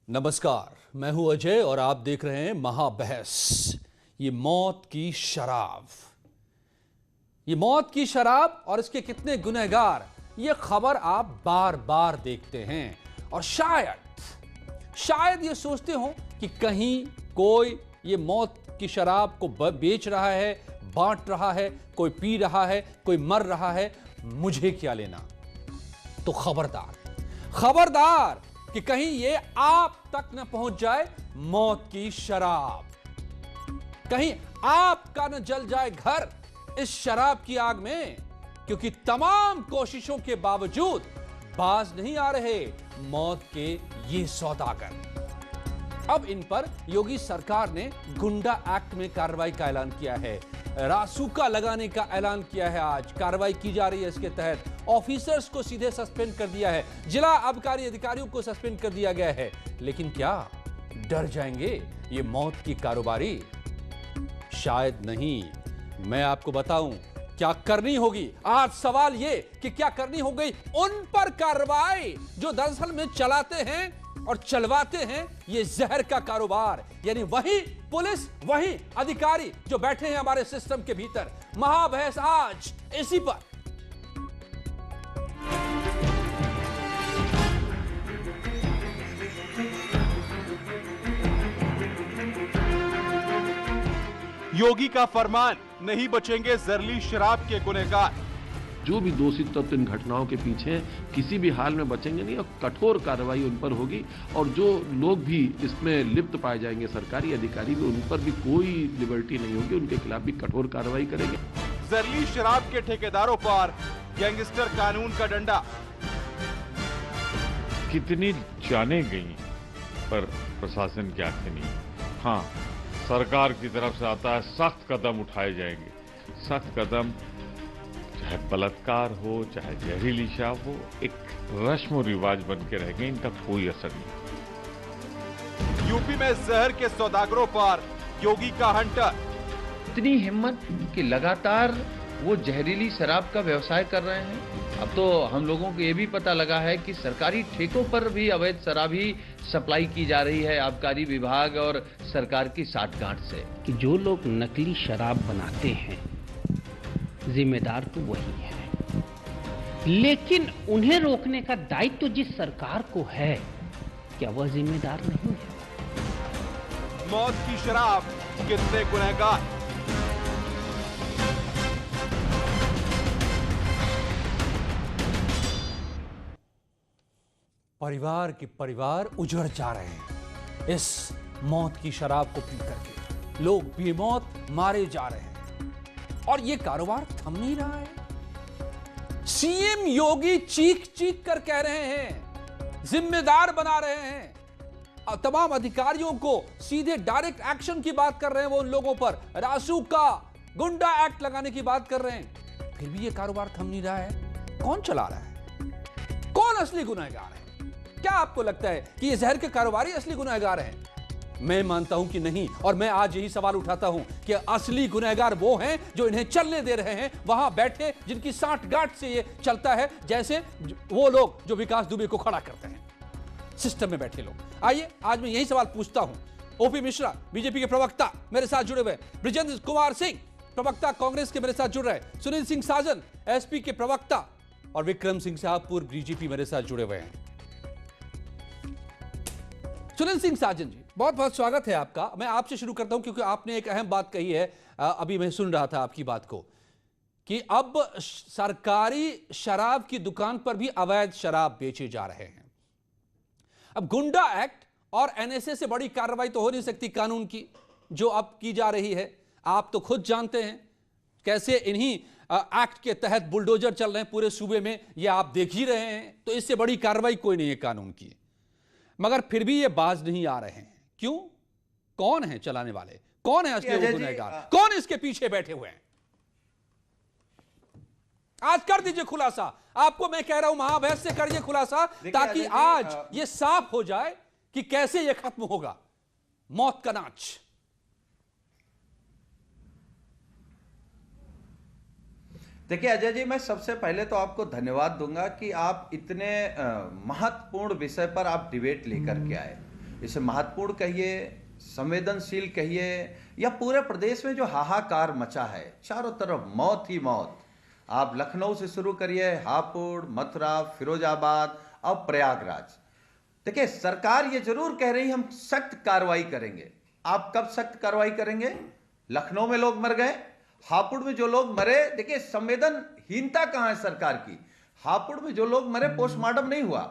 नमस्कार, मैं हूं अजय और आप देख रहे हैं महाबहस। ये मौत की शराब, ये मौत की शराब और इसके कितने गुनहगार, ये खबर आप बार बार देखते हैं और शायद ये सोचते हो कि कहीं कोई ये मौत की शराब को बेच रहा है, बांट रहा है, कोई पी रहा है, कोई मर रहा है, मुझे क्या लेना। तो खबरदार कि कहीं ये आप तक न पहुंच जाए मौत की शराब, कहीं आपका न जल जाए घर इस शराब की आग में, क्योंकि तमाम कोशिशों के बावजूद बाज नहीं आ रहे मौत के ये सौदागर। अब इन पर योगी सरकार ने गुंडा एक्ट में कार्रवाई का ऐलान किया है, रासुका लगाने का ऐलान किया है। आज कार्रवाई की जा रही है। इसके तहत ऑफिसर्स को सीधे सस्पेंड कर दिया है, जिला आबकारी अधिकारियों को सस्पेंड कर दिया गया है। लेकिन क्या डर जाएंगे ये मौत की कारोबारी? शायद नहीं। मैं आपको बताऊं क्या करनी होगी। आज सवाल ये कि क्या करनी होगी उन पर कार्रवाई जो दरअसल में चलाते हैं और चलवाते हैं ये जहर का कारोबार, यानी वही पुलिस, वही अधिकारी जो बैठे हैं हमारे सिस्टम के भीतर। महाबहस आज इसी पर। योगी का फरमान, नहीं बचेंगे जहरीली शराब के गुनहगार। जो भी दोषी तत्व इन घटनाओं के पीछे हैं किसी भी हाल में बचेंगे नहीं और कठोर कार्रवाई उन पर होगी। और जो लोग भी इसमें लिप्त पाए जाएंगे, सरकारी अधिकारी भी, उन पर भी कोई लिबर्टी नहीं होगी, उनके खिलाफ भी कठोर कार्रवाई करेंगे। जहरीली शराब के ठेकेदारों पर गैंगस्टर कानून का डंडा। कितनी जाने गई पर प्रशासन की आंखें नहीं। हाँ, सरकार की तरफ से आता है सख्त कदम उठाए जाएंगे। सख्त कदम, चाहे बलात्कार हो, चाहे जहरीली शराब हो, एक रस्म और रिवाज बन के रह गए, इनका कोई असर नहीं। यूपी में जहर के सौदागरों पर योगी का हंटर। इतनी हिम्मत कि लगातार वो जहरीली शराब का व्यवसाय कर रहे हैं। अब तो हम लोगों को ये भी पता लगा है कि सरकारी ठेकों पर भी अवैध शराब ही सप्लाई की जा रही है आबकारी विभाग और सरकार की साठगांठ से। कि जो लोग नकली शराब बनाते हैं जिम्मेदार तो वही है, लेकिन उन्हें रोकने का दायित्व तो जिस सरकार को है, क्या वह जिम्मेदार नहीं है? मौत की शराब, कितने गुनहगार। परिवार के परिवार उजड़ जा रहे हैं इस मौत की शराब को पी करके। लोग बेमौत मारे जा रहे हैं और ये कारोबार थम नहीं रहा है। सीएम योगी चीख चीख कर कह रहे हैं, जिम्मेदार बना रहे हैं, और तमाम अधिकारियों को सीधे डायरेक्ट एक्शन की बात कर रहे हैं वो उन लोगों पर, रासुका गुंडा एक्ट लगाने की बात कर रहे हैं। फिर भी ये कारोबार थम नहीं रहा है। कौन चला रहा है? कौन असली गुनहगार है? क्या आपको लगता है कि ये जहर के कारोबारी असली गुनहगार हैं? मैं मानता हूं कि नहीं, और मैं आज यही सवाल उठाता हूं कि असली गुनहगार वो हैं जो इन्हें चलने दे रहे हैं, वहां बैठे जिनकी साठगांठ से ये चलता है, जैसे वो लोग जो विकास दुबे को खड़ा करते हैं, सिस्टम में बैठे लोग। आइए आज मैं यही सवाल पूछता हूं। ओपी मिश्रा बीजेपी के प्रवक्ता मेरे साथ जुड़े हुए, बृजेंद्र कुमार सिंह प्रवक्ता कांग्रेस के मेरे साथ जुड़ रहे, सुनील सिंह साजन एसपी के प्रवक्ता, और विक्रम सिंह साहब पूर्व डीजीपी मेरे साथ जुड़े हुए हैं। सुनील सिंह साजन जी, बहुत बहुत स्वागत है आपका। मैं आपसे शुरू करता हूं क्योंकि आपने एक अहम बात कही है, अभी मैं सुन रहा था आपकी बात को, कि अब सरकारी शराब की दुकान पर भी अवैध शराब बेचे जा रहे हैं। अब गुंडा एक्ट और एनएसए से बड़ी कार्रवाई तो हो नहीं सकती कानून की जो अब की जा रही है। आप तो खुद जानते हैं कैसे इन्हीं एक्ट के तहत बुलडोजर चल रहे हैं पूरे सूबे में, ये आप देख ही रहे हैं। तो इससे बड़ी कार्रवाई कोई नहीं है कानून की, मगर फिर भी ये बाज नहीं आ रहे हैं। क्यों? कौन है चलाने वाले? कौन है असली गुनहगार? कौन इसके पीछे बैठे हुए हैं? आज कर दीजिए खुलासा। आपको मैं कह रहा हूं महाबहस से करिए खुलासा, ताकि आज ये साफ हो जाए कि कैसे ये खत्म होगा मौत का नाच। देखिए अजय जी, मैं सबसे पहले तो आपको धन्यवाद दूंगा कि आप इतने महत्वपूर्ण विषय पर आप डिबेट लेकर के आए। इसे महत्वपूर्ण कहिए, संवेदनशील कहिए, या पूरे प्रदेश में जो हाहाकार मचा है, चारों तरफ मौत ही मौत। आप लखनऊ से शुरू करिए, हापुड़, मथुरा, फिरोजाबाद और प्रयागराज। देखिए, सरकार ये जरूर कह रही हम सख्त कार्रवाई करेंगे। आप कब सख्त कार्रवाई करेंगे? लखनऊ में लोग मर गए, हापुड़ में जो लोग मरे, देखिए संवेदनहीनता कहां है सरकार की। हापुड़ में जो लोग मरे, पोस्टमार्टम नहीं हुआ,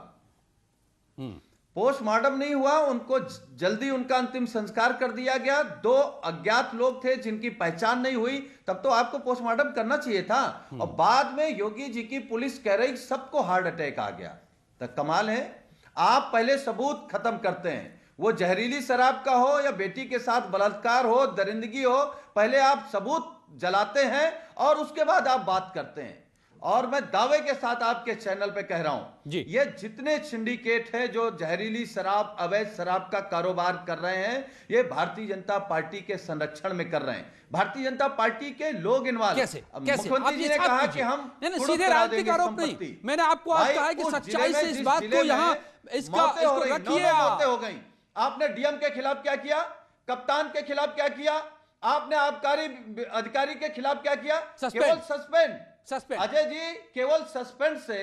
पोस्टमार्टम नहीं हुआ, उनको जल्दी उनका अंतिम संस्कार कर दिया गया। 2 अज्ञात लोग थे जिनकी पहचान नहीं हुई, तब तो आपको पोस्टमार्टम करना चाहिए था। और बाद में योगी जी की पुलिस कह रही सबको हार्ट अटैक आ गया। तो कमाल है, आप पहले सबूत खत्म करते हैं, वो जहरीली शराब का हो या बेटी के साथ बलात्कार हो, दरिंदगी हो, पहले आप सबूत जलाते हैं और उसके बाद आप बात करते हैं। और मैं दावे के साथ आपके चैनल पे कह रहा हूं जी, ये जितने सिंडिकेट हैं जो जहरीली शराब, अवैध शराब का कारोबार कर रहे हैं, ये भारतीय जनता पार्टी के संरक्षण में कर रहे हैं। भारतीय जनता पार्टी के लोग इन्वॉल्व। कैसे मुख्यमंत्री जी ने कहा कि हम सीधे राजनीतिक आरोप नहीं, मैंने आपको आज कहा कि सच्चाई से इस बात को यहाँ इसको रखिए। हो गई, आपने डीएम के खिलाफ क्या किया, कप्तान के खिलाफ क्या किया, आपने आबकारी अधिकारी के खिलाफ क्या किया? केवल सस्पेंड। अजय जी, केवल सस्पेंड से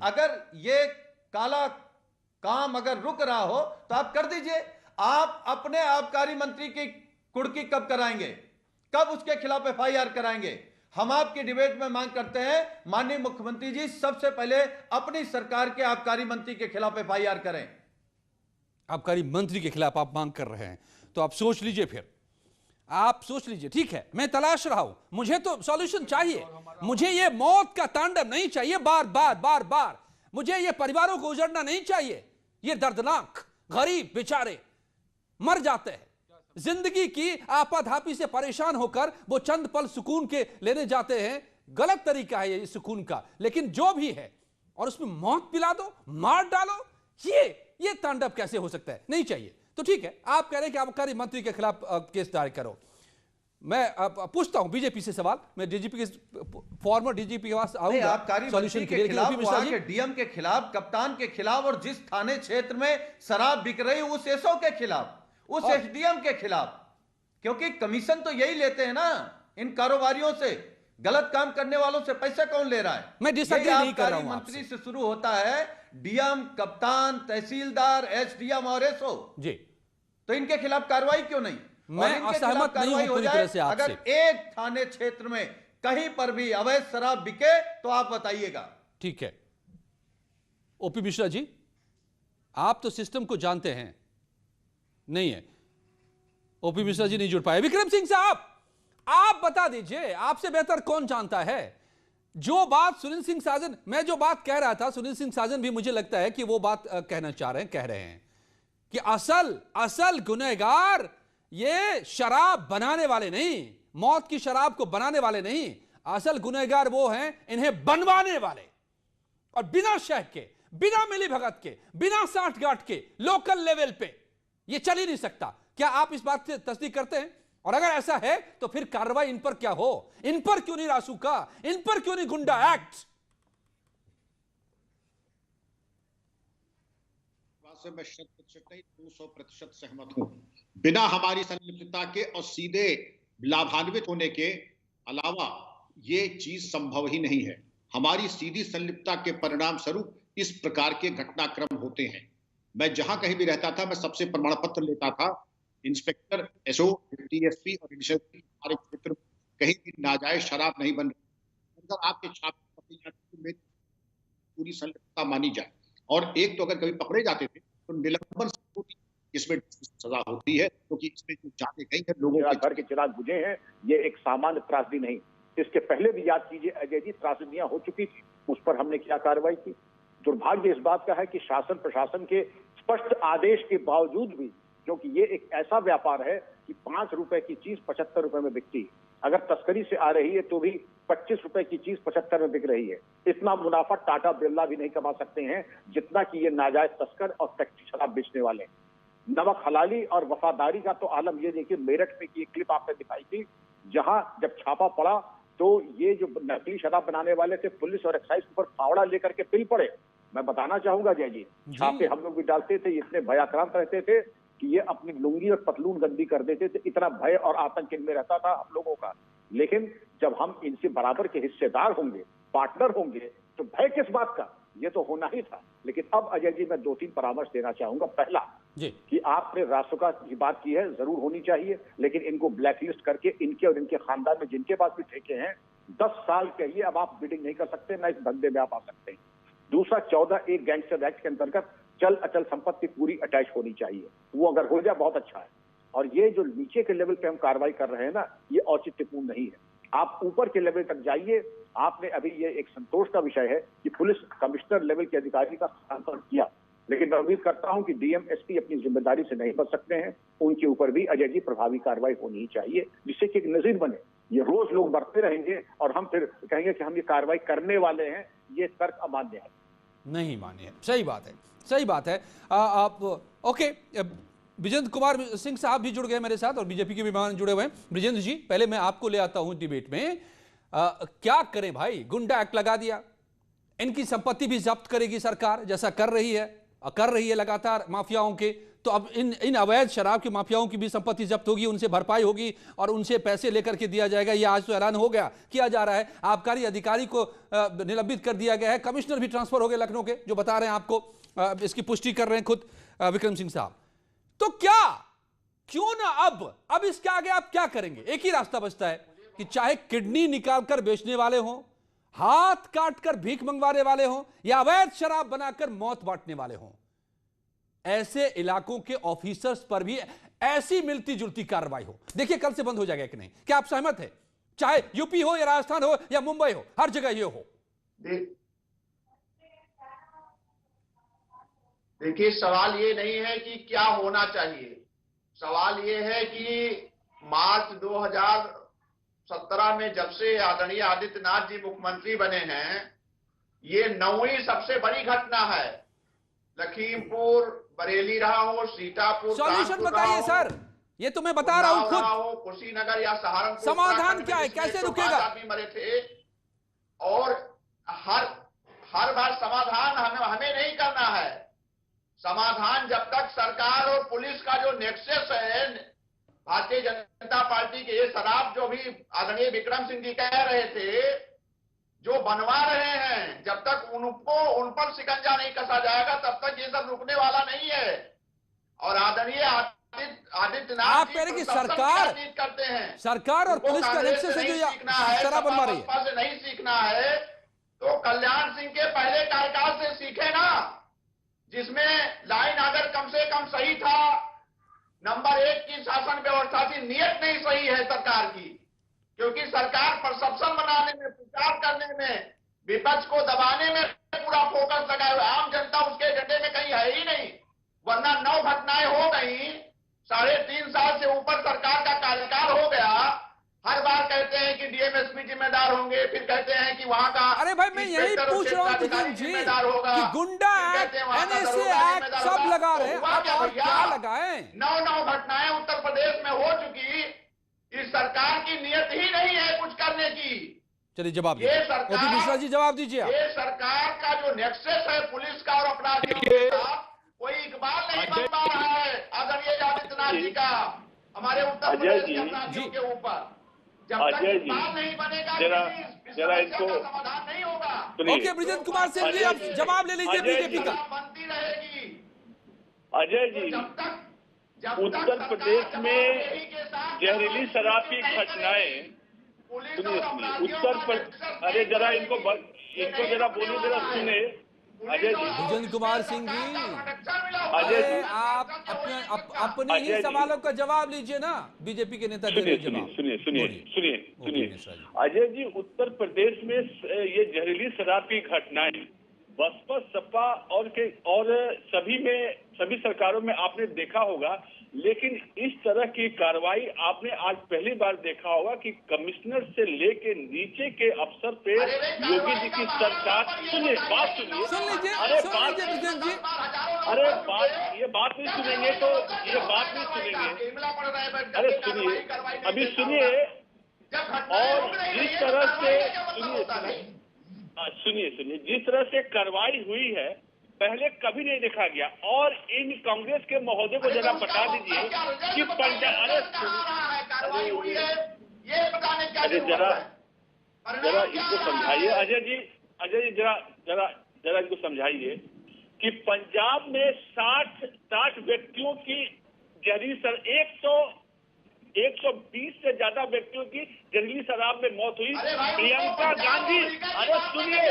अगर ये काला काम अगर रुक रहा हो तो आप कर दीजिए। आप अपने आबकारी मंत्री की कुर्की कब कराएंगे, कब उसके खिलाफ एफआईआर कराएंगे? हम आपकी डिबेट में मांग करते हैं, माननीय मुख्यमंत्री जी सबसे पहले अपनी सरकार के आबकारी मंत्री के खिलाफ एफआईआर करें। आबकारी मंत्री के खिलाफ आप मांग कर रहे हैं, तो आप सोच लीजिए, फिर आप सोच लीजिए। ठीक है, मैं तलाश रहा हूं, मुझे तो सॉल्यूशन चाहिए। मुझे ये मौत का तांडव नहीं चाहिए, बार बार बार बार। मुझे ये परिवारों को उजड़ना नहीं चाहिए। ये दर्दनाक, गरीब बेचारे मर जाते हैं, जिंदगी की आपाधापी से परेशान होकर वो चंद पल सुकून के लेने जाते हैं। गलत तरीका है ये सुकून का, लेकिन जो भी है, और उसमें मौत पिला दो, मार डालो, ये तांडव कैसे हो सकता है? नहीं चाहिए। तो ठीक है, आप कह रहे हैं कि आबकारी मंत्री के खिलाफ केस दायर करो। मैं पूछता हूं बीजेपी से सवाल, मैं डीजीपी के फॉर्मर डीजीपी के पास आऊंगा सॉल्यूशन के लिए। डीएम के खिलाफ, कप्तान के खिलाफ, और जिस थाने क्षेत्र में शराब बिक रही उस एसओ के खिलाफ, उस एसडीएम के खिलाफ, क्योंकि कमीशन तो यही लेते हैं ना इन कारोबारियों से। गलत काम करने वालों से पैसा कौन ले रहा है? मैं डिसएग्री नहीं कर रहा हूं। मंत्री से शुरू होता है, डीएम, कप्तान, तहसीलदार, एसडीएम और एसओ जी, तो इनके खिलाफ कार्रवाई क्यों नहीं? मैं असहमत नहीं हूं पूरी तरह से आपसे। अगर एक थाने क्षेत्र में कहीं पर भी अवैध शराब बिके तो आप बताइएगा। ठीक है, ओपी मिश्रा जी, आप तो सिस्टम को जानते हैं, नहीं है? ओपी मिश्रा जी नहीं जुड़ पाए। विक्रम सिंह साहब, आप बता दीजिए, आपसे बेहतर कौन जानता है जो बात सुनील सिंह साजन, मैं जो बात कह रहा था, सुनील सिंह साजन भी मुझे लगता है कि वो बात कहना चाह रहे हैं, कह रहे हैं कि असल गुनहगार ये शराब बनाने वाले नहीं, मौत की शराब को बनाने वाले नहीं, असल गुनहगार वो हैं इन्हें बनवाने वाले। और बिना शह के, बिना मिली भगत के, बिना साठ गांठ के, लोकल लेवल पे ये चल ही नहीं सकता। क्या आप इस बात से तस्दीक करते हैं? और अगर ऐसा है तो फिर कार्रवाई इन पर क्या हो? इन पर क्यों नहीं रासुका, इन पर क्यों नहीं गुंडा एक्ट? से मैं 100% नहीं 200% सहमत हूं। बिना हमारी संलिप्तता के और सीधे लाभान्वित होने के अलावा ये चीज संभव ही नहीं है। हमारी सीधी संलिप्तता के परिणाम स्वरूप इस प्रकार के घटनाक्रम होते हैं। मैं जहां कहीं भी रहता था, मैं सबसे प्रमाण पत्र लेता था। इंस्पेक्टर, एसओ, टीएसपी और इंस्पेक्टर हमारे क्षेत्र में कहीं भी नाजायज शराब नहीं बन रही। अगर आपके छापे में पूरी संलिप्तता मानी जाए, और एक तो अगर कभी पकड़े जाते थे तो निलंबन इसमें सजा होती है, क्योंकि इसमें जो जाने गई है लोगों के घर के चिराग बुझे हैं, ये एक सामान्य त्रासदी नहीं। इसके पहले भी याद कीजिए अजय जी, त्रासदियां हो चुकी थी, उस पर हमने क्या कार्रवाई की। दुर्भाग्य इस बात का है कि शासन प्रशासन के स्पष्ट आदेश के बावजूद भी, क्योंकि ये एक ऐसा व्यापार है कि 5 रुपए की चीज 75 रुपए में बिकती है, अगर तस्करी से आ रही है तो भी 25 रुपए की चीज 75 में बिक रही है। इतना मुनाफा टाटा बिरला भी नहीं कमा सकते हैं जितना कि ये नाजायज तस्कर और फैक्ट्री शराब बेचने वाले। नमक हलाली और वफादारी का तो आलम ये देखिए, मेरठ में की एक क्लिप आपने दिखाई थी, जहां जब छापा पड़ा तो ये जो नकली शराब बनाने वाले थे, पुलिस और एक्साइज के ऊपर फावड़ा लेकर के पिल पड़े। मैं बताना चाहूंगा जय जी, छापे हम लोग भी डालते थे, इतने भयाक्रांत रहते थे कि ये अपनी लुंगी और पतलून गंदी कर देते थे, इतना भय और आतंक इनमें रहता था हम लोगों का। लेकिन जब हम इनसे बराबर के हिस्सेदार होंगे, पार्टनर होंगे, तो भय किस बात का, ये तो होना ही था। लेकिन अब अजय जी मैं 2-3 परामर्श देना चाहूंगा। पहला जी कि आपने रासुका की बात की है, जरूर होनी चाहिए, लेकिन इनको ब्लैकलिस्ट करके इनके और इनके खानदान में जिनके पास भी ठेके हैं 10 साल के लिए अब आप बिडिंग नहीं कर सकते, ना इस धंधे में आप आ सकते हैं। दूसरा 14(1) गैंगस्टर एक्ट के अंतर्गत चल अचल संपत्ति पूरी अटैच होनी चाहिए, वो अगर हो जाए बहुत अच्छा है। और ये जो नीचे के लेवल पे हम कार्रवाई कर रहे हैं ना, ये औचित्यपूर्ण नहीं है। आप ऊपर के लेवल तक जाइए। आपने अभी ये एक संतोष का विषय है कि पुलिस कमिश्नर लेवल के अधिकारी का स्थानांतरण किया, लेकिन मैं उम्मीद करता हूं कि डीएम एसपी अपनी जिम्मेदारी से नहीं बच सकते हैं, उनके ऊपर भी अजय जी प्रभावी कार्रवाई होनी ही चाहिए, जिससे कि एक नजीर बने। ये रोज लोग बढ़ते रहेंगे और हम फिर कहेंगे कि हम ये कार्रवाई करने वाले हैं, ये तर्क अमान्य है। नहीं मानिए, सही बात है, सही बात है। आप ओके, ब्रिजेंद्र कुमार सिंह साहब भी जुड़ गए मेरे साथ और बीजेपी के भी मेहमान जुड़े हुए हैं। ब्रिजेंद्र जी, पहले मैं आपको ले आता हूं डिबेट में। क्या करें भाई, गुंडा एक्ट लगा दिया, इनकी संपत्ति भी जब्त करेगी सरकार, जैसा कर रही है लगातार माफियाओं के। तो अब इन अवैध शराब के माफियाओं की भी संपत्ति जब्त होगी, उनसे भरपाई होगी और उनसे पैसे लेकर के दिया जाएगा। ये आज तो ऐलान हो गया, किया जा रहा है। आबकारी अधिकारी को निलंबित कर दिया गया है, कमिश्नर भी ट्रांसफर हो गए लखनऊ के, जो बता रहे हैं आपको, इसकी पुष्टि कर रहे हैं खुद विक्रम सिंह साहब। तो क्या, क्यों ना अब इसके आगे आप क्या करेंगे? एक ही रास्ता बचता है कि चाहे किडनी निकालकर बेचने वाले हों, हाथ काटकर भीख मंगवाने वाले हों, या अवैध शराब बनाकर मौत बांटने वाले हों, ऐसे इलाकों के ऑफिसर्स पर भी ऐसी मिलती जुलती कार्रवाई हो। देखिए कल से बंद हो जाएगा कि नहीं, क्या आप सहमत हैं? चाहे यूपी हो या राजस्थान हो या मुंबई हो, हर जगह ये हो। देखिए, सवाल ये नहीं है कि क्या होना चाहिए, सवाल ये है कि मार्च 2017 में जब से आदरणीय आदित्यनाथ जी मुख्यमंत्री बने हैं, ये 9वीं सबसे बड़ी घटना है। लखीमपुर, बरेली रहा हो, सीतापुर, सॉल्यूशन बताइए सर, ये तो मैं बता रहा हूं खुद। कुशीनगर या सहारनपुर, समाधान क्या है, कैसे रुकेगा? आदमी मरे थे। और हर बार समाधान हमें नहीं करना है। समाधान जब तक सरकार और पुलिस का जो नेक्सस है, भारतीय जनता पार्टी के, ये शराब जो भी आदरणीय विक्रम सिंह जी कह रहे थे, जो बनवा रहे हैं, जब तक उन पर शिकंजा नहीं कसा जाएगा तब तक ये सब रुकने वाला नहीं है। और आदरणीय आदित्यनाथ आप कह रहे कि सरकार करते हैं, सरकार और पुलिस का नेक्सस है जो शराब बनवा रही है, से नहीं सीखना है तो कल्याण सिंह के पहले कार्यकाल से सीखे ना, जिसमें लाइन अगर कम से कम सही था। नंबर 1 की शासन व्यवस्था की नीयत नहीं सही है सरकार की, क्योंकि सरकार परसेप्शन बनाने में, प्रचार करने में, विपक्ष को दबाने में पूरा फोकस लगाए हुए, आम जनता उसके एजेंडे में कहीं है ही नहीं। वरना 9 घटनाएं हो गई, 3.5 साल से ऊपर सरकार का कार्यकाल हो गया। हर बार कहते हैं कि डीएमएसपी जिम्मेदार होंगे, फिर कहते हैं कि वहां का, अरे भाई मैं यही पूछ रहा हूं जिम्मेदार होगा कि गुंडा एक्ट, एनएसए एक्ट सब लगा रहे हैं, और क्या लगाएं? 9 घटनाएं उत्तर प्रदेश में हो चुकी। इस सरकार की नियत ही नहीं है कुछ करने की। चलिए जवाब ये सरकार, मिश्रा जी जवाब दीजिए। ये सरकार का जो नेक्सस है पुलिस का और अपराधियों के साथ, कोई इकबाल नहीं बन पा रहा है आदरणीय आदित्यनाथ जी का हमारे उत्तर प्रदेश के अपराधियों के ऊपर। जब तक इकबाल नहीं बनेगा जरा इसको समाधान नहीं होगा। ओके, ब्रिजेंद्र कुमार सिंह जी अब जवाब ले लीजिए बीजेपी का। बनती रहेगी अजय जी। उत्तर प्रदेश में जहरीली शराब की घटनाएं, सुनिए अरे जरा इनको जरा बोलने जरा सुने अजय जी। ब्रिजेंद्र कुमार सिंह जी, अजय जी आप अपने ही सवालों का जवाब लीजिए ना, बीजेपी के नेता। सुनिए अजय जी, उत्तर प्रदेश में ये जहरीली शराब की घटनाएं बसपा, सपा और सभी सरकारों में आपने देखा होगा, लेकिन इस तरह की कार्रवाई आपने आज पहली बार देखा होगा कि कमिश्नर से लेके नीचे के अफसर पे योगी जी की सरकार। सुनिए बात, सुनिए, अरे बात ये बात नहीं सुनेंगे तो ये बात नहीं सुनेंगे। अरे सुनिए, अभी सुनिए, और जिस तरह से सुनिए जिस तरह से कार्रवाई हुई है पहले कभी नहीं देखा गया। और इन कांग्रेस के महोदय को जरा बता दीजिए कि कार्रवाई हुई है, ये बताने क्या जरा इसको समझाइए अजय जी जरा इनको समझाइए कि पंजाब में 60 व्यक्तियों की जहरीली 120 से ज्यादा व्यक्तियों की जहरीली शराब में मौत हुई। प्रियंका गांधी, अरे सुनिए,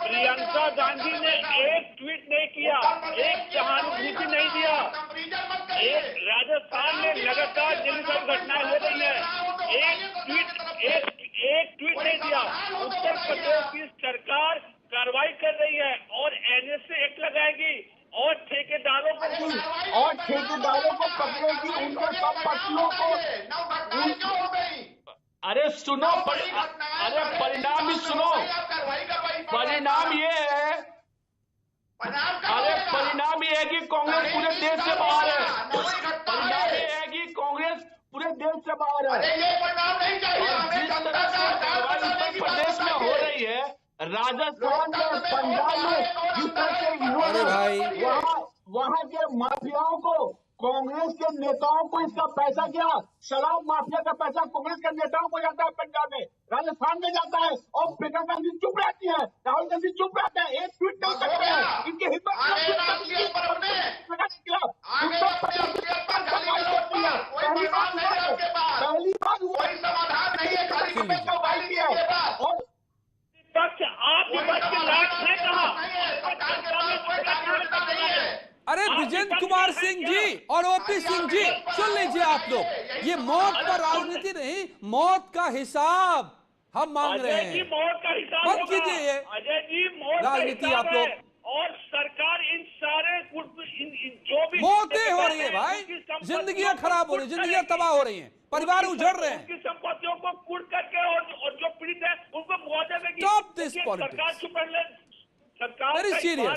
प्रियंका गांधी ने एक ट्वीट नहीं किया, एक सहानुभूति नहीं दिया। एक राजस्थान में लगातार जहरीली घटनाएं हो रही है, एक ट्वीट नहीं दिया। उत्तर प्रदेश की सरकार कार्रवाई कर रही है और एनएसए एक्ट लगाएगी और ठेकेदारों को पकड़ेगी, उनको सब पक्षियों को। अरे सुनो, अरे परिणाम ही सुनो। परिणाम ये है, अरे परिणाम ये है कि कांग्रेस पूरे देश से बाहर है। परिणाम ये है कि कांग्रेस पूरे देश से बाहर है। जिस तरह से कार्रवाई उत्तर प्रदेश में हो रही है, राजस्थान में, पंजाब में, जिस तरह से वहाँ के माफियाओं को, कांग्रेस के नेताओं को इसका पैसा क्या, शराब माफिया का पैसा कांग्रेस के नेताओं को जाता है, पंजाब में, राजस्थान में जाता है, और प्रियंका गांधी चुप रहती है, राहुल गांधी चुप रहते हैं, एक ट्वीट नहीं करते हैं। इनकी हिम्मत पहली बार और पक्ष आप विपक्ष के लायक है कहा? अरे बृजेंद्र कुमार सिंह जी और ओपी सिंह जी, सुन लीजिए आप लोग, ये मौत पर राजनीति नहीं, मौत का हिसाब हम मांग रहे हैं। मौत का हिसाब बंद कीजिए ये अजय जी, मौत राजनीति आप लोग। और सरकार इन सारे जो भी मौतें हो रही है भाई, जिंदगियां खराब हो रही है, जिंदगियां तबाह हो रही हैं, परिवार उजड़ रहे हैं, उनकी संपत्तियों को कुड़ करके और जो पीड़ित है उनको मुआवजा देगी। सरकार चुप रहे, सरकार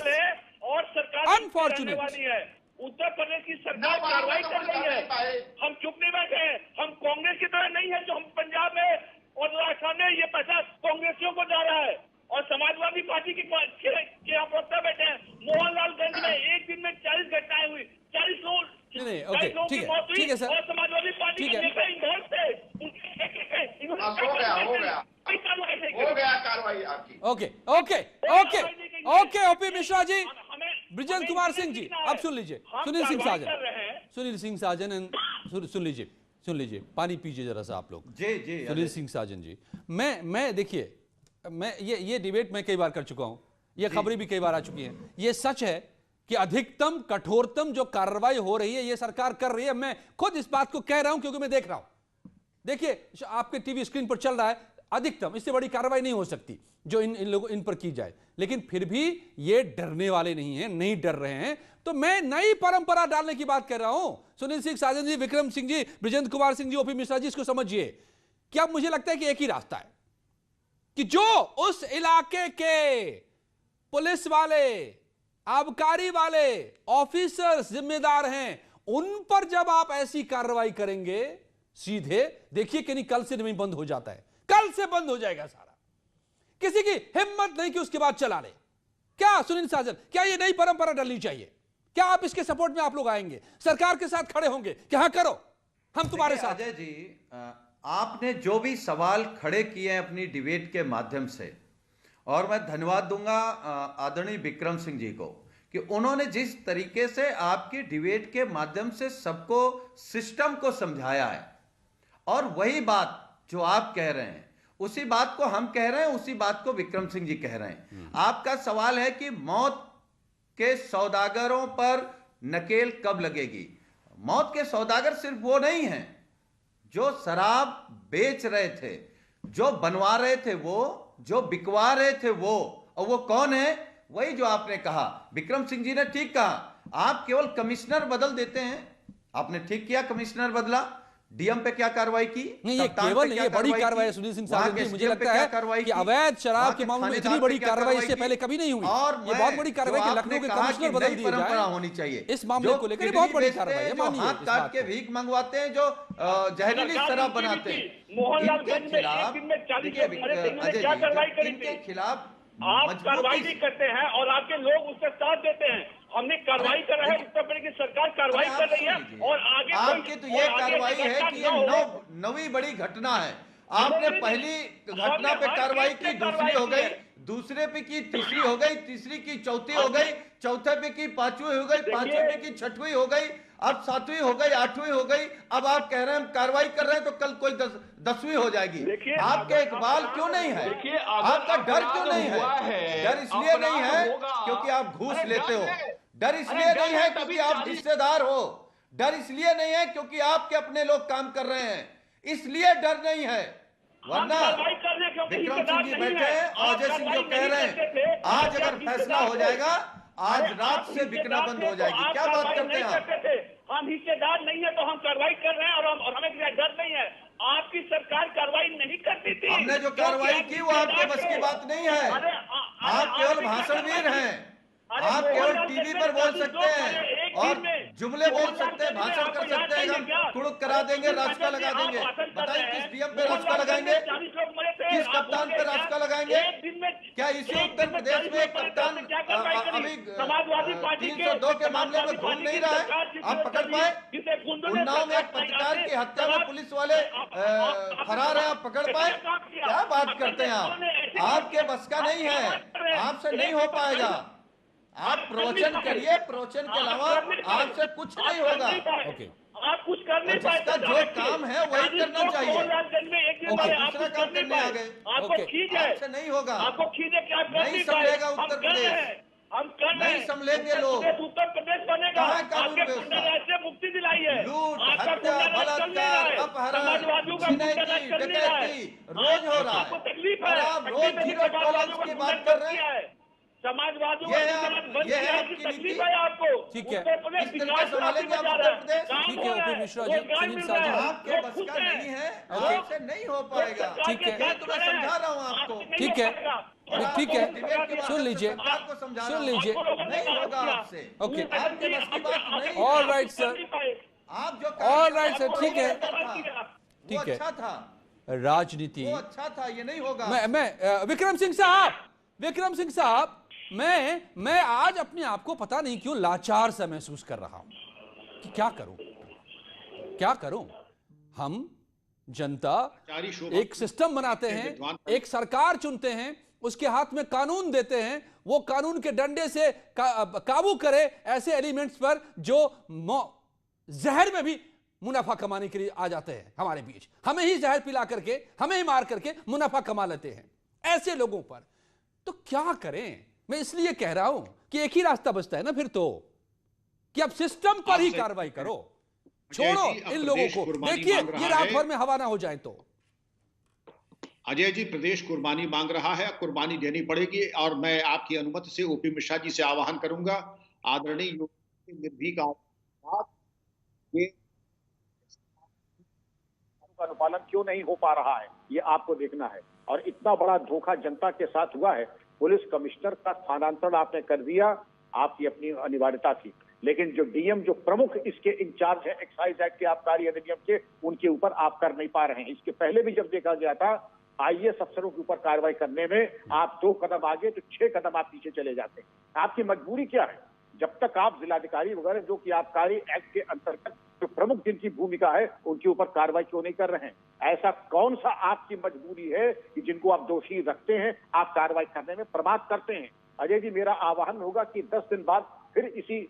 है और सरकार अनफॉर्चुनेट वाली है। उत्तर प्रदेश की सरकार कार्रवाई कर रही है, हम चुप नहीं बैठे हैं। हम कांग्रेस की तरह नहीं है जो हम पंजाब में और राजस्थान में ये पैसा कांग्रेसियों को जा रहा है और समाजवादी पार्टी के यहाँ प्रवक्ता बैठे हैं। मोहनलालगंज में एक दिन में 40 घटनाएं हुई, 40 लोग की मौत हुई और समाजवादी पार्टी के नेता इंदौर से ओके ओपी मिश्रा जी, बृजेंद्र कुमार सिंह जी, अब सुन लीजिए, सुनील सिंह साजन सुन लीजिए, पानी पीजिए जरा सा आप लोग। जी सुनील सिंह साजन जी, मैं देखिए, मैं ये डिबेट मैं कई बार कर चुका हूं, ये खबरें भी कई बार आ चुकी हैं। ये सच है कि अधिकतम कठोरतम जो कार्रवाई हो रही है ये सरकार कर रही है। मैं खुद इस बात को कह रहा हूं क्योंकि मैं देख रहा हूं। देखिए आपके टीवी स्क्रीन पर चल रहा है, अधिकतम इससे बड़ी कार्रवाई नहीं हो सकती जो इन पर की जाए, लेकिन फिर भी ये डरने वाले नहीं हैं, नहीं डर रहे हैं। तो मैं नई परंपरा डालने की बात कर रहा हूं। सुनील सिंह साजन जी, विक्रम सिंह जी, बृजेंद्र कुमार सिंह जी, ओपी मिश्रा जी, इसको समझिए कि अब मुझे लगता है कि एक ही रास्ता है कि जो उस इलाके के पुलिस वाले, आबकारी वाले, ऑफिसर्स जिम्मेदार हैं, उन पर जब आप ऐसी कार्रवाई करेंगे सीधे, देखिए कि नहीं कल से नहीं बंद हो जाता है, कल से बंद हो जाएगा सारा। किसी की हिम्मत नहीं कि उसके बाद चला ले। क्या सुनील साजन, क्या ये नई परंपरा डालनी चाहिए? क्या आप इसके सपोर्ट में आप लोग आएंगे, सरकार के साथ खड़े होंगे कि हाँ करो, हम तुम्हारे साथ? अजय जी, आपने जो भी सवाल खड़े किए हैं अपनी डिबेट के माध्यम से, और मैं धन्यवाद दूंगा आदरणीय विक्रम सिंह जी को कि उन्होंने जिस तरीके से आपकी डिबेट के माध्यम से सबको सिस्टम को समझाया है, और वही बात जो आप कह रहे हैं उसी बात को हम कह रहे हैं, उसी बात को विक्रम सिंह जी कह रहे हैं। आपका सवाल है कि मौत के सौदागरों पर नकेल कब लगेगी। मौत के सौदागर सिर्फ वो नहीं हैं जो शराब बेच रहे थे, जो बनवा रहे थे वो, जो बिकवा रहे थे वो, और वो कौन है? वही जो आपने कहा, विक्रम सिंह जी ने ठीक कहा, आप केवल कमिश्नर बदल देते हैं। आपने ठीक किया, कमिश्नर बदला, डीएम पे क्या कार्रवाई की? नहीं, ये केवल ये बड़ी कार्रवाई है सुनील सिंह साजन जी, मुझे लगता है कि अवैध शराब के मामले में इतनी बड़ी कार्रवाई इससे पहले कभी नहीं हुई। और ये बहुत बड़ी कार्रवाई कि लखनऊ के कमिश्नर बदल दिए जाए, होनी चाहिए इस मामले को लेकर बहुत बड़ी कार्रवाई है। मानिए, हाथ काट के भीख मंगवाते हैं, जो जहरीली शराब बनाते हैं, इनके खिलाफ आप कार्रवाई नहीं करते हैं और आपके लोग उसका साथ देते हैं। हमने कार्रवाई कर रहे हैं, उत्तर प्रदेश की सरकार कार्रवाई कर रही है और आगे आपकी तो ये कार्रवाई है कि ये नवी बड़ी घटना है। आपने पहली घटना पे कार्रवाई की, दूसरी हो गई, दूसरे पे की तीसरी हो गई, तीसरी की चौथी हो गई, चौथे पे की पांचवी हो गई, पांचवी पे की छठवीं हो गई, अब सातवीं हो गई, आठवीं हो गई। अब आप कह रहे हैं हम कार्रवाई कर रहे हैं तो कल कोई 10वीं हो जाएगी। आपके इकबाल क्यों नहीं है? आपका डर क्यों नहीं है? डर इसलिए नहीं है क्योंकि आप घूस लेते हो, डर इसलिए नहीं है क्योंकि आप हिस्सेदार हो, डर इसलिए नहीं है क्योंकि आपके अपने लोग काम कर रहे हैं, इसलिए डर नहीं है। वरना विक्रम सिंह जी बैठे हैं, अजय सिंह जो कह रहे हैं आज अगर फैसला हो जाएगा आज रात से बिकना बंद हो जाएगी। क्या बात करते हैं आप? हम हिस्सेदार नहीं है तो हम कार्रवाई कर रहे हैं और हमें डर नहीं है। आपकी सरकार कार्रवाई नहीं करती थी। हमने जो कार्रवाई की वो आपके बस की बात नहीं है। आप केवल भाषणवीर हैं, आप केवल टीवी पर बोल सकते हैं और जुमले बोल सकते हैं, भाषण कर सकते हैं, हम कुड़ुक करा देंगे, रास्ता लगा देंगे। बताइए किस डीएम पे रास्ता लगाएंगे, किस कप्तान पे रास्ता लगाएंगे? क्या इसी उत्तर प्रदेश में कप्तान अभी 302 के मामले में घूम नहीं रहा है? आप पकड़ पाए? उन्नाव में एक पत्रकार की हत्या में पुलिस वाले फरार है, आप पकड़ पाए? क्या बात करते हैं आप? आपके बस का नहीं है, आपसे नहीं हो पाएगा। आप प्रवचन करिए, प्रवचन के अलावा आपसे कुछ नहीं होगा। आप कुछ कर नहीं पाए। जिसका जो काम है वही करना चाहिए। दूसरा काम करने आ गए, आपसे नहीं होगा, आपको खींचे क्या नहीं संभलेगा उत्तर प्रदेश, हम कर नहीं संभलेंगे लोग। उत्तर प्रदेश बनेगा, कानून व्यवस्था, से मुक्ति दिलाई है, लूट, हत्या, बलात्कार, अपहरण, डकैती रोज हो रहा है और आप रोज 0 टॉलरेंस की बात कर रहे हैं। समाजवादियों ये है आपकी तकलीफ है आपको। ठीक है, इस तरीके से संभालेंगे आप उत्तर प्रदेश? ठीक है ओपी मिश्रा जी, सुनील साझी आपके बस का नहीं है, आपसे नहीं हो पाएगा। ठीक है, तो मैं समझा रहा हूँ आपको। ठीक है, ठीक है, सुन लीजिए, सुन लीजिए, नहीं होगा आपसे। ओके, आपके बस की बात नहीं। ऑल राइट सर, आप जो ऑल राइट सर, ठीक है, ठीक है, अच्छा था, राजनीति वो अच्छा था, ये नहीं होगा। मैं विक्रम सिंह साहब, मैं आज अपने आप को पता नहीं क्यों लाचार सा महसूस कर रहा हूं कि क्या करूं। हम जनता एक सिस्टम बनाते हैं, एक सरकार चुनते हैं, उसके हाथ में कानून देते हैं, वो कानून के डंडे से काबू करे ऐसे एलिमेंट्स पर जो जहर में भी मुनाफा कमाने के लिए आ जाते हैं हमारे बीच, हमें ही जहर पिला करके, हमें ही मार करके मुनाफा कमा लेते हैं। ऐसे लोगों पर तो क्या करें? मैं इसलिए कह रहा हूं कि एक ही रास्ता बचता है ना फिर तो, कि अब सिस्टम पर ही कार्रवाई करो, छोड़ो इन लोगों को। देखिए ये रात भर में हवा ना हो जाए तो। अजय जी, प्रदेश कुर्बानी मांग रहा है, कुर्बानी देनी पड़ेगी और मैं आपकी अनुमति से ओपी मिश्रा जी से आह्वान करूंगा, आदरणीय योगी निर्भीक अनुपालन क्यों नहीं हो पा रहा है, ये आपको देखना है। और इतना बड़ा धोखा जनता के साथ हुआ है, पुलिस कमिश्नर का स्थानांतरण आपने कर दिया, आपकी अपनी अनिवार्यता थी, लेकिन जो डीएम, जो प्रमुख इसके इंचार्ज है एक्साइज एक्ट के आबकारी अधिनियम के, उनके ऊपर आप कर नहीं पा रहे हैं। इसके पहले भी जब देखा गया था आईएएस अफसरों के ऊपर कार्रवाई करने में आप 2 कदम आगे तो 6 कदम आप पीछे चले जाते हैं। आपकी मजबूरी क्या है? जब तक आप जिलाधिकारी वगैरह जो कि आबकारी एक्ट के अंतर्गत जो प्रमुख जिनकी भूमिका है उनके ऊपर कार्रवाई क्यों नहीं कर रहे हैं? ऐसा कौन सा आपकी मजबूरी है कि जिनको आप दोषी रखते हैं आप कार्रवाई करने में प्रमाद करते हैं? अजय जी, मेरा आह्वान होगा कि 10 दिन बाद फिर इसी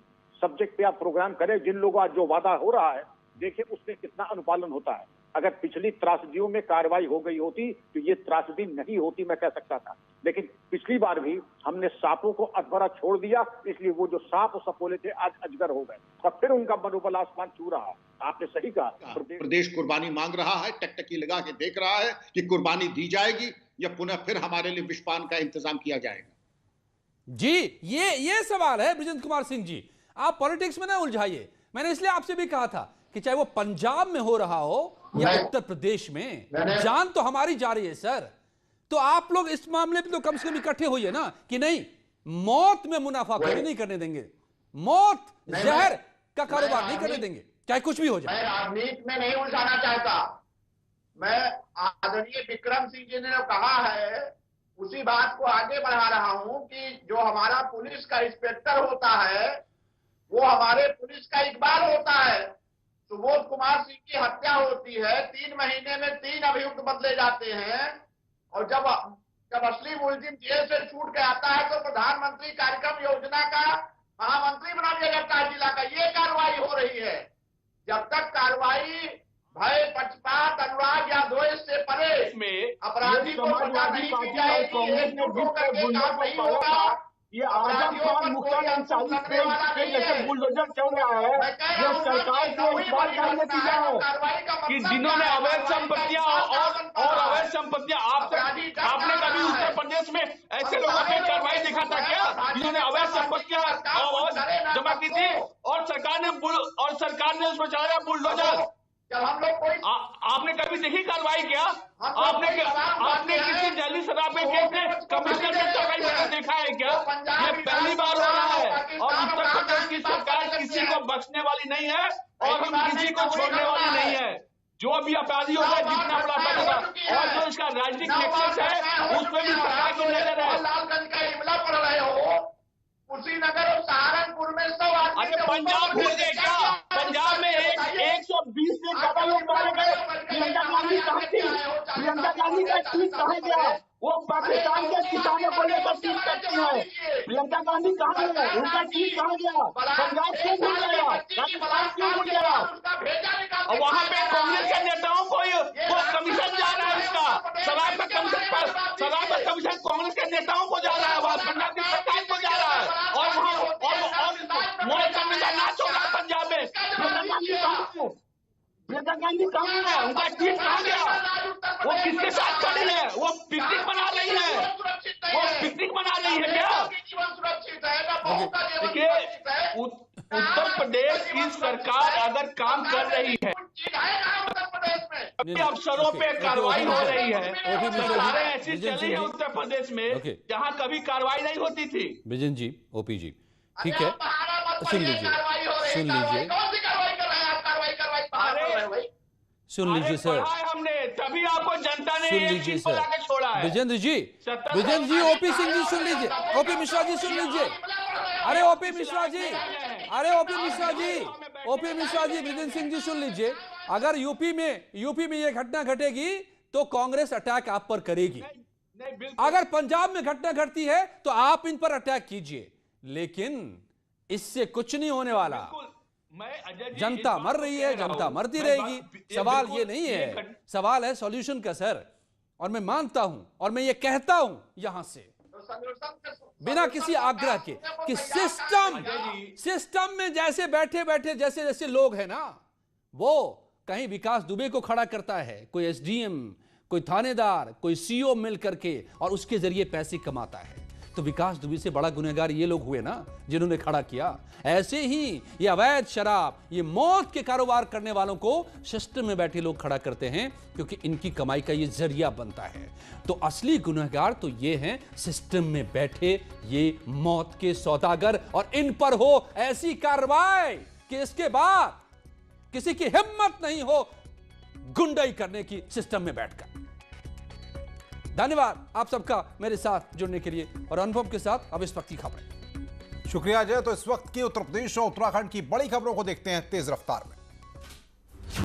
सब्जेक्ट पे आप प्रोग्राम करें। जिन लोगों का जो वादा हो रहा है, देखिए उसमें कितना अनुपालन होता है। अगर पिछली त्रासदियों में कार्रवाई हो गई होती तो ये त्रासदी नहीं होती, मैं कह सकता था। लेकिन पिछली बार भी हमने सांपों को अधभरा छोड़ दिया, इसलिए वो जो सांप और सपोले थे आज अजगर हो गए और फिर उनका मनोबल आसमान छू रहा। आपने सही कहा, प्रदेश कुर्बानी मांग रहा है, टकटकी लगा के देख रहा है कि कुर्बानी दी जाएगी या पुनः फिर हमारे लिए विषपान का इंतजाम किया जाएगा। जी ये सवाल है बृजेंद्र कुमार सिंह जी, आप पॉलिटिक्स में ना उलझाइए। मैंने इसलिए आपसे भी कहा था कि चाहे वो पंजाब में हो रहा हो या उत्तर प्रदेश में, जान तो हमारी जा रही है सर। तो आप लोग इस मामले में तो कम से कम इकट्ठे होइए ना कि नहीं, मौत में मुनाफाखोरी नहीं करने देंगे, मौत जहर का कारोबार नहीं करने देंगे, चाहे कुछ भी हो जाए। मैं राजनीति में नहीं उलझाना चाहता। मैं आदरणीय विक्रम सिंह जी ने कहा है उसी बात को आगे बढ़ा रहा हूं कि जो हमारा पुलिस का इंस्पेक्टर होता है वो हमारे पुलिस का इकबाल होता है। सुबोध कुमार सिंह की हत्या होती है, 3 महीने में 3 अभियुक्त बदले जाते हैं, और जब असली मुलजिम जेल से छूट के आता है तो प्रधानमंत्री कार्यक्रम योजना का महामंत्री बना दिया जाता है जिला का। ये कार्रवाई हो रही है। जब तक कार्रवाई भय, पक्षपात, अनुराग या द्वेष से परे में अपराधी को सजा नहीं की जाएगी, एकजुट होकर के काम नहीं होगा। ये आजम खान मुख्तार अंसारी पे जैसे बुलडोजर चल रहा है, ये सरकार से इस बात का नतीजा है कि जिन्होंने अवैध संपत्तियां और अवैध संपत्तियां आपने कभी उत्तर प्रदेश में ऐसे लोगों पे कार्रवाई देखा था क्या, जिन्होंने अवैध संपत्तियां जमा की थी और सरकार ने उसमें चलाया बुलडोजर। जब हम लोग कोई आपने कभी देखी कार्रवाई क्या? आपने किसी दिल्ली शराब के केस में कमिश्नर से कार्रवाई देखा है क्या? ये पहली बार हो रहा है और उत्तर प्रदेश की सरकार किसी को बख्शने वाली नहीं है और हम किसी को छोड़ने वाली नहीं है। जो भी अपराधी होगा, जितना बड़ा अपराधी और जो इसका राजनीतिक नेक्सस है उस पर भी सरकार की नजर है। लालगंज का इमला पढ़ रहे हो, कुशीनगर और सहारनपुर में 100 आदमी। अरे पंजाब भूल गए क्या? पंजाब में 120 से ज्यादा लोग मारे गए। प्रियंका गांधी कहाँ थी? प्रियंका गांधी का ट्वीट कहाँ गया? वो पाकिस्तान के किसानों को लेकर ट्वीट करती है। प्रियंका गांधी कहाँ है? उनका ट्वीट कहाँ गया? पंजाब क्यों भूल गया? राजस्थान क्यों भूल गया? और वहाँ पे कांग्रेस के नेताओं को कमीशन जा रहा है, इसका शराब का कमीशन कांग्रेस के नेताओं को जा रहा है, वहाँ पंजाब की सरकार को जा रहा है। और वहाँ मोदी कमीशन नाच हो रहा है पंजाब में। प्रियंका गांधी कहाँ है? उनका ट्वीट कहाँ गया? वो किसके साथ खड़ी है? वो पिकनिक मना रही है। वो पिकनिक मना रही है क्या? देखिए, उत्तर प्रदेश की सरकार अगर काम कर रही है, अफसरों पे कार्रवाई हो रही है, सरकारें ऐसी चली है उत्तर प्रदेश में जहां कभी कार्रवाई नहीं होती थी। बिजन जी, ओपी जी, ठीक है, सुन लीजिए सर, हमने तभी आपको जनता ने सुन लीजिए सर, छोड़ा है। विजेंद्र जी, ओपी सिंह जी सुन लीजिए, ओपी मिश्रा जी सुन लीजिए। अरे ओपी मिश्रा जी, विजेंद्र सिंह जी सुन लीजिए। अगर यूपी में ये घटना घटेगी तो कांग्रेस अटैक आप पर करेगी। अगर पंजाब में घटना घटती है तो आप इन पर अटैक कीजिए, लेकिन इससे कुछ नहीं होने वाला। जनता मर रही है, जनता मरती रहेगी। सवाल ये नहीं है, सवाल है सॉल्यूशन का सर। और मैं मानता हूं और मैं ये कहता हूं यहां से बिना किसी आग्रह के कि सिस्टम में जैसे बैठे जैसे लोग हैं ना, वो कहीं विकास दुबे को खड़ा करता है, कोई एसडीएम, कोई थानेदार, कोई सीओ मिल करके और उसके जरिए पैसे कमाता है। तो विकास दुबे से बड़ा गुनहगार ये लोग हुए ना जिन्होंने खड़ा किया। ऐसे ही ये अवैध शराब, ये मौत के कारोबार करने वालों को सिस्टम में बैठे लोग खड़ा करते हैं क्योंकि इनकी कमाई का ये जरिया बनता है। तो असली गुनहगार तो ये हैं सिस्टम में बैठे ये मौत के सौदागर, और इन पर हो ऐसी कार्रवाई कि इसके बाद किसी की हिम्मत नहीं हो गुंडाई करने की सिस्टम में बैठकर। धन्यवाद आप सबका मेरे साथ जुड़ने के लिए और अनुभव के साथ अब इस वक्त की खबरें। शुक्रिया अजय। तो इस वक्त की उत्तर प्रदेश और उत्तराखंड की बड़ी खबरों को देखते हैं तेज रफ्तार में।